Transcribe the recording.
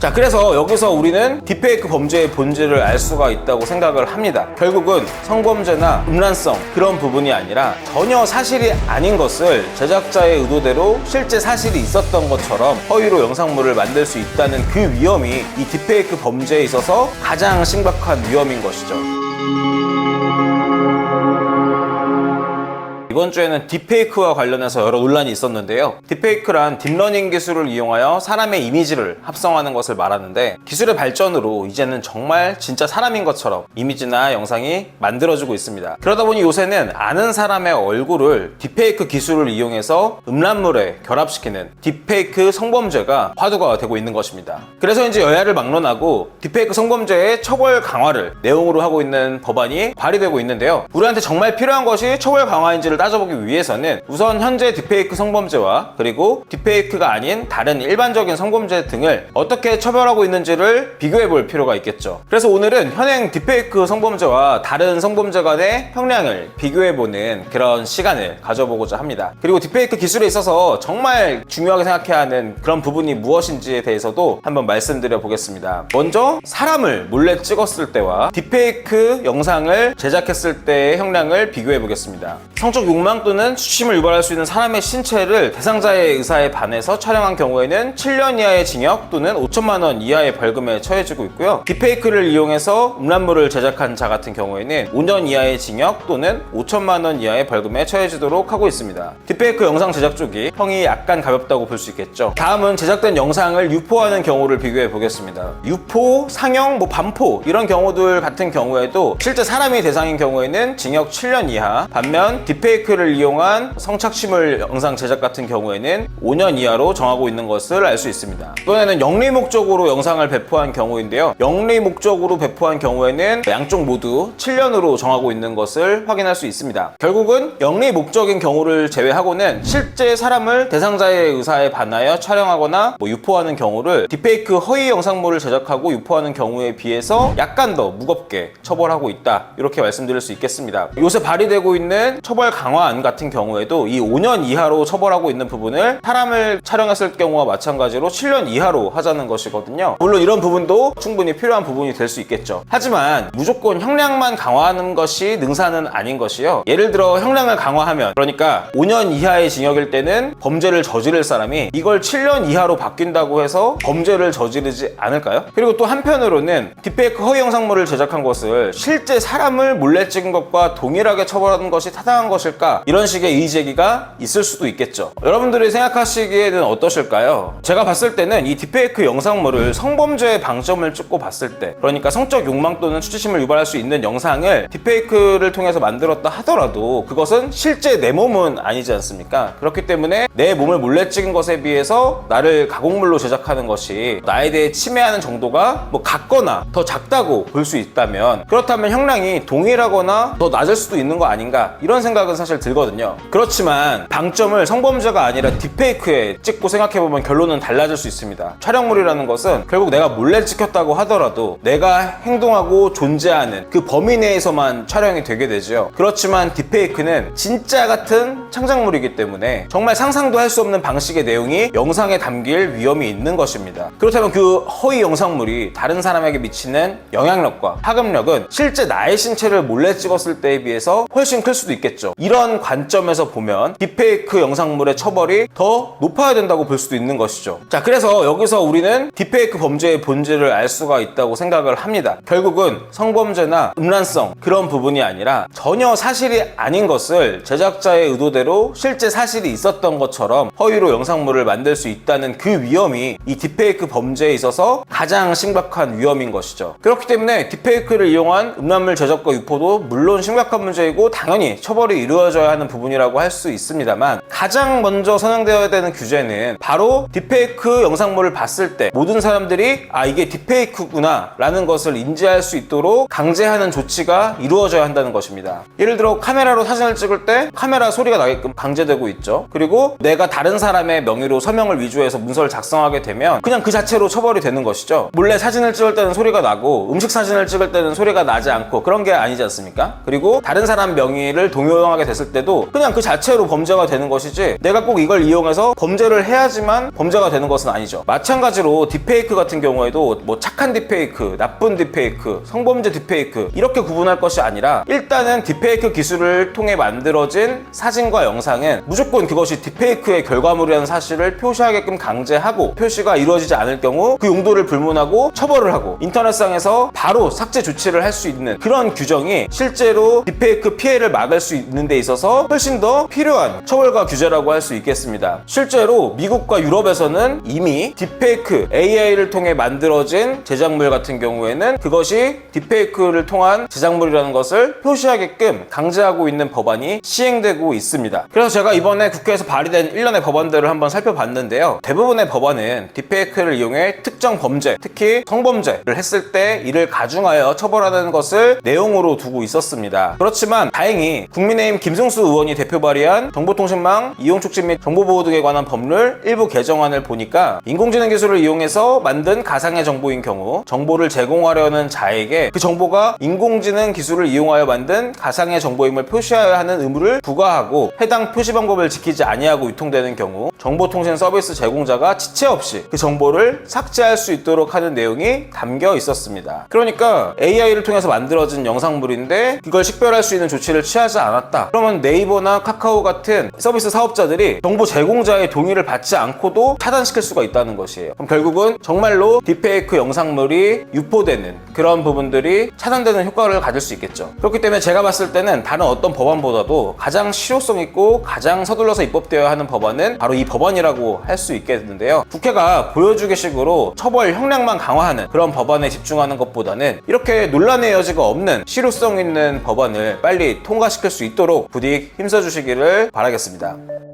자, 그래서 여기서 우리는 딥페이크 범죄의 본질을 알 수가 있다고 생각을 합니다. 결국은 성범죄나 음란성 그런 부분이 아니라 전혀 사실이 아닌 것을 제작자의 의도대로 실제 사실이 있었던 것처럼 허위로 영상물을 만들 수 있다는 그 위험이 이 딥페이크 범죄에 있어서 가장 심각한 위험인 것이죠. 이번 주에는 딥페이크와 관련해서 여러 논란이 있었는데요. 딥페이크란 딥러닝 기술을 이용하여 사람의 이미지를 합성하는 것을 말하는데, 기술의 발전으로 이제는 정말 진짜 사람인 것처럼 이미지나 영상이 만들어지고 있습니다. 그러다 보니 요새는 아는 사람의 얼굴을 딥페이크 기술을 이용해서 음란물에 결합시키는 딥페이크 성범죄가 화두가 되고 있는 것입니다. 그래서 이제 여야를 막론하고 딥페이크 성범죄의 처벌 강화를 내용으로 하고 있는 법안이 발의되고 있는데요. 우리한테 정말 필요한 것이 처벌 강화인지를 따져보기 위해서는 우선 현재 딥페이크 성범죄와 그리고 딥페이크가 아닌 다른 일반적인 성범죄 등을 어떻게 처벌하고 있는지를 비교해 볼 필요가 있겠죠. 그래서 오늘은 현행 딥페이크 성범죄와 다른 성범죄 간의 형량을 비교해 보는 그런 시간을 가져보고자 합니다. 그리고 딥페이크 기술에 있어서 정말 중요하게 생각해야 하는 그런 부분이 무엇인지에 대해서도 한번 말씀드려 보겠습니다. 먼저 사람을 몰래 찍었을 때와 딥페이크 영상을 제작했을 때의 형량을 비교해 보겠습니다. 성적 욕망 또는 수침을 유발할 수 있는 사람의 신체를 대상자의 의사에 반해서 촬영한 경우에는 7년 이하의 징역 또는 5천만 원 이하의 벌금에 처해지고 있고요. 딥페이크를 이용해서 음란물을 제작한 자 같은 경우에는 5년 이하의 징역 또는 5천만 원 이하의 벌금에 처해지도록 하고 있습니다. 딥페이크 영상 제작 쪽이 형이 약간 가볍다고 볼 수 있겠죠. 다음은 제작된 영상을 유포하는 경우를 비교해 보겠습니다. 유포, 상영, 반포 이런 경우들 같은 경우에도 실제 사람이 대상인 경우에는 징역 7년 이하, 반면 딥페이크를 이용한 성착취물 영상 제작 같은 경우에는 5년 이하로 정하고 있는 것을 알 수 있습니다. 이번에는 영리 목적으로 영상을 배포한 경우인데요. 영리 목적으로 배포한 경우에는 양쪽 모두 7년으로 정하고 있는 것을 확인할 수 있습니다. 결국은 영리 목적인 경우를 제외하고는 실제 사람을 대상자의 의사에 반하여 촬영하거나 유포하는 경우를 딥페이크 허위 영상물을 제작하고 유포하는 경우에 비해서 약간 더 무겁게 처벌하고 있다, 이렇게 말씀드릴 수 있겠습니다. 요새 발의되고 있는 처벌 강화안 같은 경우에도 이 5년 이하로 처벌하고 있는 부분을 사람을 촬영했을 경우와 마찬가지로 7년 이하로 하자는 것이거든요. 물론 이런 부분도 충분히 필요한 부분이 될 수 있겠죠. 하지만 무조건 형량만 강화하는 것이 능사는 아닌 것이요. 예를 들어 형량을 강화하면, 그러니까 5년 이하의 징역일 때는 범죄를 저지를 사람이 이걸 7년 이하로 바뀐다고 해서 범죄를 저지르지 않을까요? 그리고 또 한편으로는 딥페이크 허위 영상물을 제작한 것을 실제 사람을 몰래 찍은 것과 동일하게 처벌하는 것이 타당한 것일까? 이런 식의 이의제기가 있을 수도 있겠죠. 여러분들이 생각하시기에는 어떠실까요? 제가 봤을 때는 이 딥페이크 영상물을 성범죄의 방점을 찍고 봤을 때, 그러니까 성적 욕망 또는 수치심을 유발할 수 있는 영상을 딥페이크를 통해서 만들었다 하더라도 그것은 실제 내 몸은 아니지 않습니까? 그렇기 때문에 내 몸을 몰래 찍은 것에 비해서 나를 가공물로 제작하는 것이 나에 대해 침해하는 정도가 같거나 더 작다고 볼 수 있다면, 그렇다면 형량이 동일하거나 더 낮을 수도 있는 거 아닌가, 이런 생각은 사실 들거든요. 그렇지만 방점을 성범죄가 아니라 딥페이크에 찍고 생각해보면 결론은 달라질 수 있습니다. 촬영물이라는 것은 결국 내가 몰래 찍혔다고 하더라도 내가 행동하고 존재하는 그 범위 내에서만 촬영이 되게 되죠. 그렇지만 딥페이크는 진짜 같은 창작물이기 때문에 정말 상상도 할 수 없는 방식의 내용이 영상에 담길 위험이 있는 것입니다. 그렇다면 그 허위 영상물이 다른 사람에게 미치는 영향력과 파급력은 실제 나의 신체를 몰래 찍었을 때에 비해서 훨씬 클 수도 있겠죠. 이런 관점에서 보면 딥페이크 영상물의 처벌이 더 높아야 된다고 볼 수도 있는 것이죠. 자, 그래서 여기서 우리는 딥페이크 범죄의 본질을 알 수가 있다고 생각을 합니다. 결국은 성범죄나 음란성 그런 부분이 아니라 전혀 사실이 아닌 것을 제작자의 의도대로 실제 사실이 있었던 것처럼 허위로 영상물을 만들 수 있다는 그 위험이 이 딥페이크 범죄에 있어서 가장 심각한 위험인 것이죠. 그렇기 때문에 딥페이크를 이용한 음란물 제작과 유포도 물론 심각한 문제이고 당연히 처벌이 이루어져야 하는 부분이라고 할 수 있습니다만, 가장 먼저 선행되어야 되는 규제는 바로 딥페이크 영상물을 봤을 때 모든 사람들이 이게 딥페이크구나 라는 것을 인지할 수 있도록 강제하는 조치가 이루어져야 한다는 것입니다. 예를 들어 카메라로 사진을 찍을 때 카메라 소리가 나게끔 강제되고 있죠. 그리고 내가 다른 사람의 명의로 서명을 위조해서 문서를 작성하게 되면 그냥 그 자체로 처벌이 되는 것이죠. 몰래 사진을 찍을 때는 소리가 나고 음식 사진을 찍을 때는 소리가 나지 않고 그런 게 아니지 않습니까? 그리고 다른 사람 명의를 동용하게 됐을 때도 그냥 그 자체로 범죄가 되는 것이지 내가 꼭 이걸 이용해서 범죄를 해야지만 범죄가 되는 것은 아니죠. 마찬가지로 딥페이크 같은 경우에도 뭐 착한 딥페이크, 나쁜 딥페이크, 성범죄 딥페이크 이렇게 구분할 것이 아니라 일단은 딥페이크 기술을 통해 만들어진 사진과 영상은 무조건 그것이 딥페이크의 결과물이라는 사실을 표시하게끔 강제하고 표시가 이루어지지 않을 경우 그 용도를 불문하고 처벌을 하고 인터넷상에서 바로 삭제 조치를 할 수 있는 그런 규정이 실제로 딥페이크 피해를 막을 수 있는 데 있어서 훨씬 더 필요한 처벌과 규제라고 할 수 있겠습니다. 실제로 미국과 유럽에서는 이미 딥페이크 AI를 통해 만들어진 제작물 같은 경우에는 그것이 딥페이크를 통한 제작물이라는 것을 표시하게끔 강제하고 있는 법안이 시행되고 있습니다. 그래서 제가 이번에 국회에서 발의된 일련의 법안들을 한번 살펴봤는데요. 대부분의 법안은 딥페이크를 이용해 특정 범죄, 특히 성범죄를 했을 때 이를 가중하여 처벌하는 것을 내용으로 두고 있었습니다. 그렇지만 다행히 국민의힘 김승수 의원이 대표 발의한 정보통신망 이용촉진 및 정보보호 등에 관한 법률 일부 개정안을 보니까 인공지능 기술을 이용해서 만든 가상의 정보인 경우 정보를 제공하려는 자에게 그 정보가 인공지능 기술을 이용하여 만든 가상의 정보임을 표시하여야 하는 의무를 부과하고 해당 표시 방법을 지키지 아니하고 유통되는 경우 정보통신 서비스 제공자가 지체 없이 그 정보를 삭제할 수 있도록 하는 내용이 담겨 있었습니다. 그러니까 AI를 통해서 만들어진 영상물인데 그걸 식별할 수 있는 조치를 취하지 않았다. 그러면 네이버나 카카오 같은 서비스 사업자들이 정보 제공자의 동의를 받지 않고도 차단시킬 수가 있다는 것이에요. 그럼 결국은 정말로 딥페이크 영상물이 유포되는 그런 부분들이 차단되는 효과를 가질 수 있겠죠. 그렇기 때문에 제가 봤을 때는 다른 어떤 법안보다도 가장 실효성 있고 가장 서둘러서 입법되어야 하는 법안은 바로 이 법안이라고 할 수 있겠는데요. 국회가 보여주기식으로 처벌 형량만 강화하는 그런 법안에 집중하는 것보다는 이렇게 논란의 여지가 없는 실효성 있는 법안을 빨리 통과시킬 수 있도록 부디 힘써주시기를 바라겠습니다.